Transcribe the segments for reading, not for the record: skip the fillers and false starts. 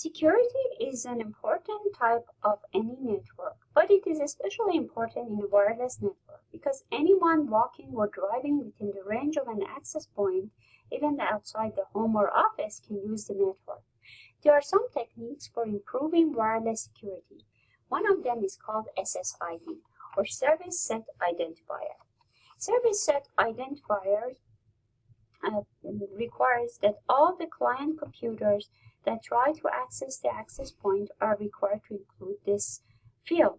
Security is an important type of any network, but it is especially important in a wireless network because anyone walking or driving within the range of an access point, even outside the home or office, can use the network. There are some techniques for improving wireless security. One of them is called SSID, or Service Set Identifier. Service Set Identifier requires that all the client computers that try to access the access point are required to include this field.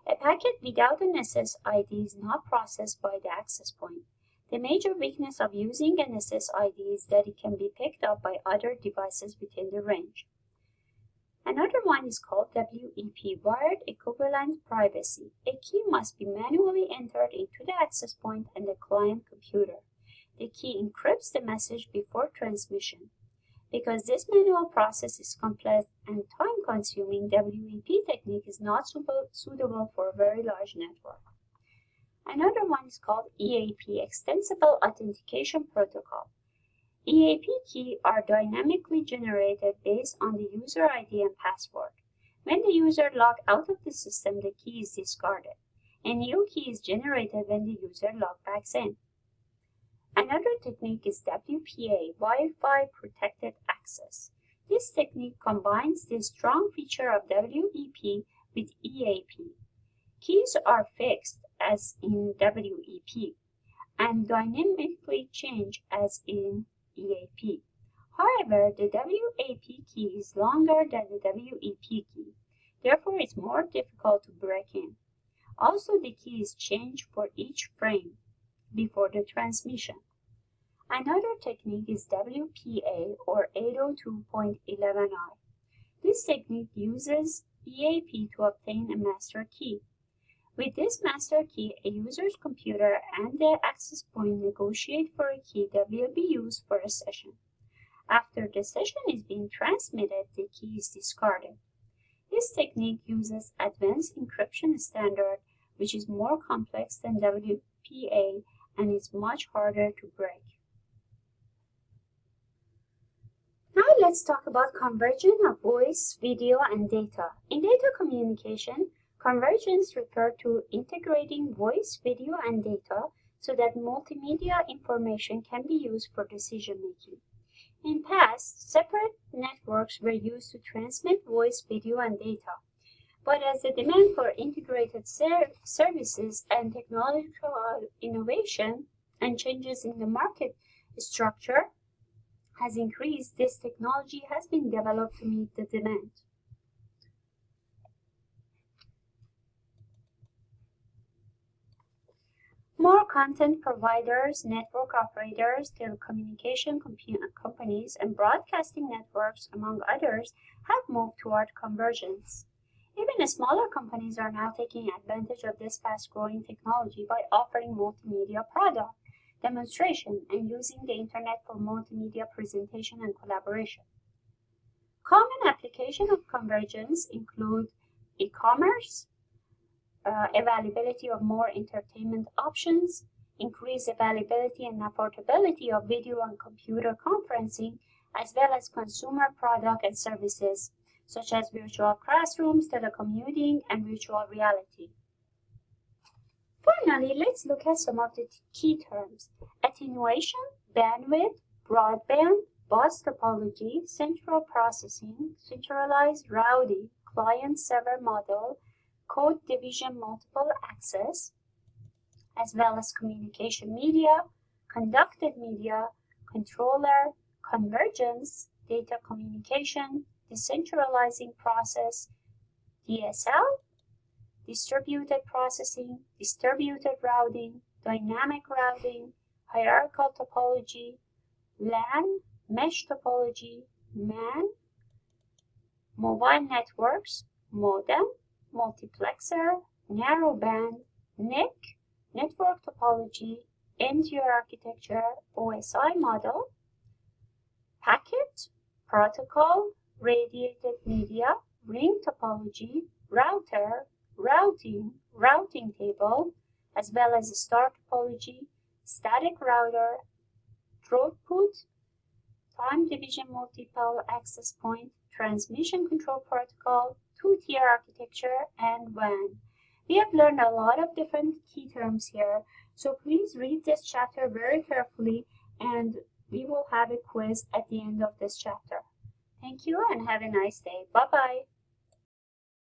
A packet without an SSID is not processed by the access point. The major weakness of using an SSID is that it can be picked up by other devices within the range. Another one is called WEP, Wired Equivalent Privacy. A key must be manually entered into the access point and the client computer. The key encrypts the message before transmission. Because this manual process is complex and time-consuming, WEP technique is not suitable for a very large network. Another one is called EAP, Extensible Authentication Protocol. EAP keys are dynamically generated based on the user ID and password. When the user logs out of the system, the key is discarded. A new key is generated when the user logs back in. Another technique is WPA, Wi-Fi Protected Access. This technique combines the strong feature of WEP with EAP. Keys are fixed as in WEP and dynamically change as in EAP. However, the WAP key is longer than the WEP key. Therefore, it's more difficult to break in. Also, the key is changed for each frame before the transmission. Another technique is WPA or 802.11i. This technique uses EAP to obtain a master key. With this master key, a user's computer and the access point negotiate for a key that will be used for a session. After the session is being transmitted, the key is discarded. This technique uses advanced encryption standard, which is more complex than WPA and is much harder to break. Now let's talk about conversion of voice, video, and data. In data communication, convergence refers to integrating voice, video, and data so that multimedia information can be used for decision making. In past, separate networks were used to transmit voice, video, and data. But as the demand for integrated services and technological innovation and changes in the market structure has increased, this technology has been developed to meet the demand. More content providers, network operators, telecommunication companies, and broadcasting networks, among others, have moved toward convergence. Even smaller companies are now taking advantage of this fast-growing technology by offering multimedia product demonstration and using the internet for multimedia presentation and collaboration. Common applications of convergence include e-commerce, availability of more entertainment options, increased availability and affordability of video and computer conferencing, as well as consumer product and services such as virtual classrooms, telecommuting, and virtual reality. Finally, let's look at some of the key terms: attenuation, bandwidth, broadband, bus topology, central processing, centralized routing, client-server model, code division multiple access, as well as communication media, conducted media, controller, convergence, data communication, decentralizing process, DSL, distributed processing, distributed routing, dynamic routing, hierarchical topology, LAN, mesh topology, MAN, mobile networks, modem, multiplexer, narrowband, NIC, network topology, end-tier architecture, OSI model, packet, protocol, radiated media, ring topology, router, routing table, as well as star topology, static router, throughput, time division multiple access point, transmission control protocol, two-tier architecture, and WAN. We have learned a lot of different key terms here, so please read this chapter very carefully, and we will have a quiz at the end of this chapter. Thank you and have a nice day. Bye-bye.